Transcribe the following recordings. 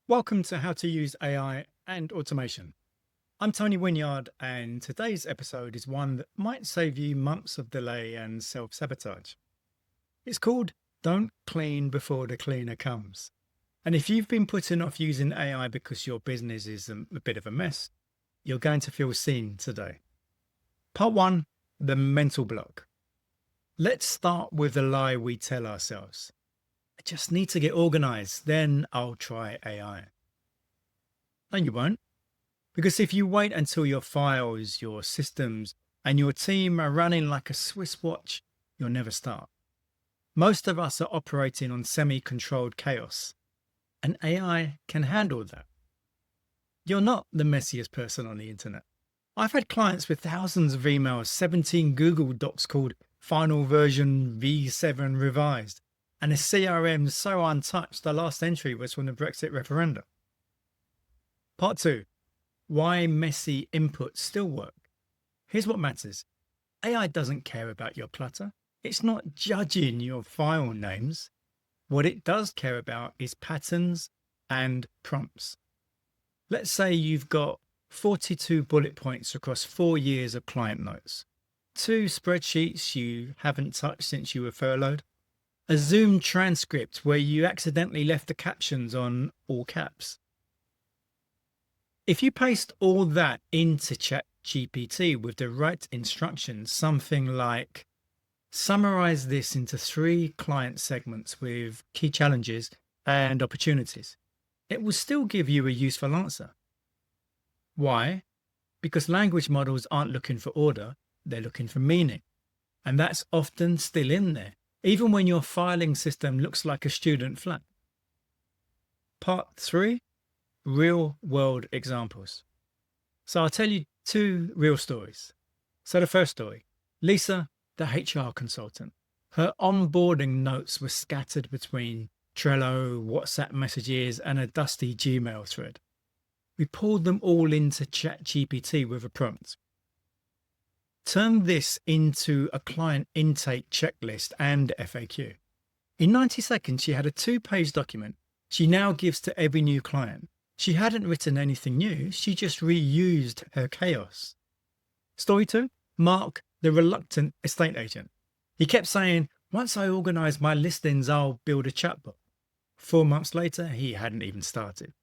Welcome to How to Use AI and Automation. I'm Tony Wynyard, and today's episode is one that might save you months of delay and self sabotage. It's called Don't Clean Before the Cleaner Comes. And if you've been putting off using AI because your business is a bit of a mess, you're going to feel seen today. Part one, the mental block. Let's start with the lie we tell ourselves. I just need to get organized, then I'll try AI. No, you won't. Because if you wait until your files, your systems, and your team are running like a Swiss watch, you'll never start. Most of us are operating on semi controlled chaos, and AI can handle that. You're not the messiest person on the internet. I've had clients with thousands of emails, 17 Google Docs called Final Version V7 Revised, and a CRM so untouched the last entry was from the Brexit referendum. Part two, why messy inputs still work. Here's what matters. AI doesn't care about your clutter. It's not judging your file names. What it does care about is patterns and prompts. Let's say you've got 42 bullet points across 4 years of client notes, 2 spreadsheets you haven't touched since you were furloughed, a Zoom transcript where you accidentally left the captions on all caps. If you paste all that into ChatGPT with the right instructions, something like summarize this into 3 client segments with key challenges and opportunities, it will still give you a useful answer. Why? Because language models aren't looking for order, they're looking for meaning. And that's often still in there, even when your filing system looks like a student flat. Part 3, real world examples. So I'll tell you 2 real stories. So the first story, Lisa, the HR consultant. Her onboarding notes were scattered between Trello, WhatsApp messages, and a dusty Gmail thread. We pulled them all into ChatGPT with a prompt. Turn this into a client intake checklist and FAQ. In 90 seconds, she had a 2-page document she now gives to every new client. She hadn't written anything new, she just reused her chaos. Story 2, Mark, the reluctant estate agent. He kept saying, once I organize my listings, I'll build a chatbot. 4 months later, he hadn't even started.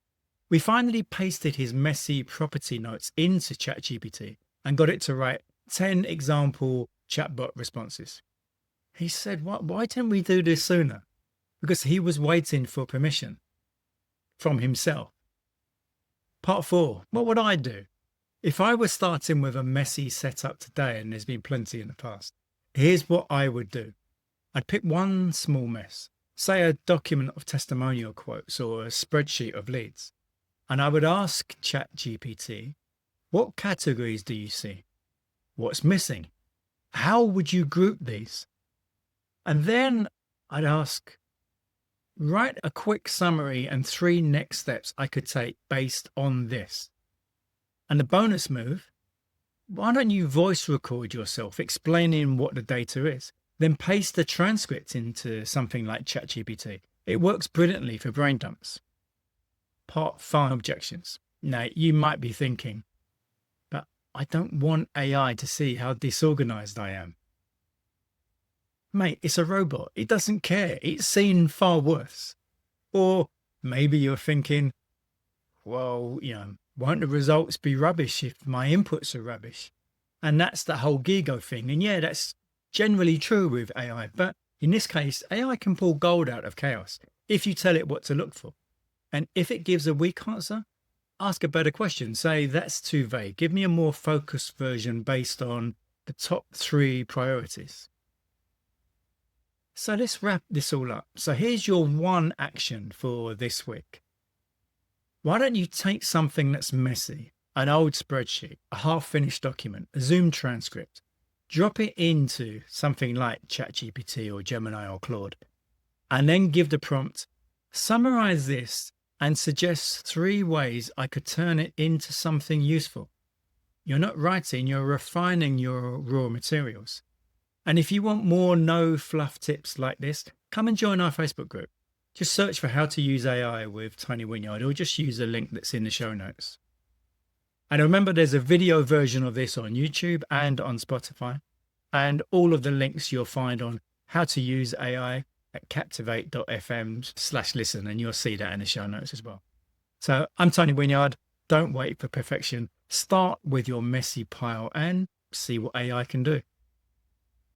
We finally pasted his messy property notes into ChatGPT and got it to write 10 example chatbot responses. He said, why didn't we do this sooner? Because he was waiting for permission from himself. Part 4, what would I do? If I was starting with a messy setup today, and there's been plenty in the past, here's what I would do. I'd pick one small mess, say a document of testimonial quotes or a spreadsheet of leads, and I would ask ChatGPT, what categories do you see? What's missing? How would you group these? And then I'd ask, write a quick summary and 3 next steps I could take based on this. And the bonus move, why don't you voice record yourself explaining what the data is, then paste the transcript into something like ChatGPT. It works brilliantly for brain dumps. Part 5, objections. Now, you might be thinking, but I don't want AI to see how disorganized I am. Mate, it's a robot. It doesn't care. It's seen far worse. Or maybe you're thinking, well, won't the results be rubbish if my inputs are rubbish? And that's the whole Gigo thing. And yeah, that's generally true with AI. But in this case, AI can pull gold out of chaos if you tell it what to look for. And if it gives a weak answer, ask a better question. Say, that's too vague. Give me a more focused version based on the top 3 priorities. So let's wrap this all up. So here's your one action for this week. Why don't you take something that's messy, an old spreadsheet, a half-finished document, a Zoom transcript, drop it into something like ChatGPT or Gemini or Claude, and then give the prompt, summarize this and suggest 3 ways I could turn it into something useful. You're not writing, you're refining your raw materials. And if you want more no fluff tips like this, come and join our Facebook group. Just search for how to use AI with Tony Wynyard, or just use the link that's in the show notes. And remember, there's a video version of this on YouTube and on Spotify. And all of the links you'll find on how to use AI at captivate.fm/listen. And you'll see that in the show notes as well. So I'm Tony Wynyard. Don't wait for perfection. Start with your messy pile and see what AI can do.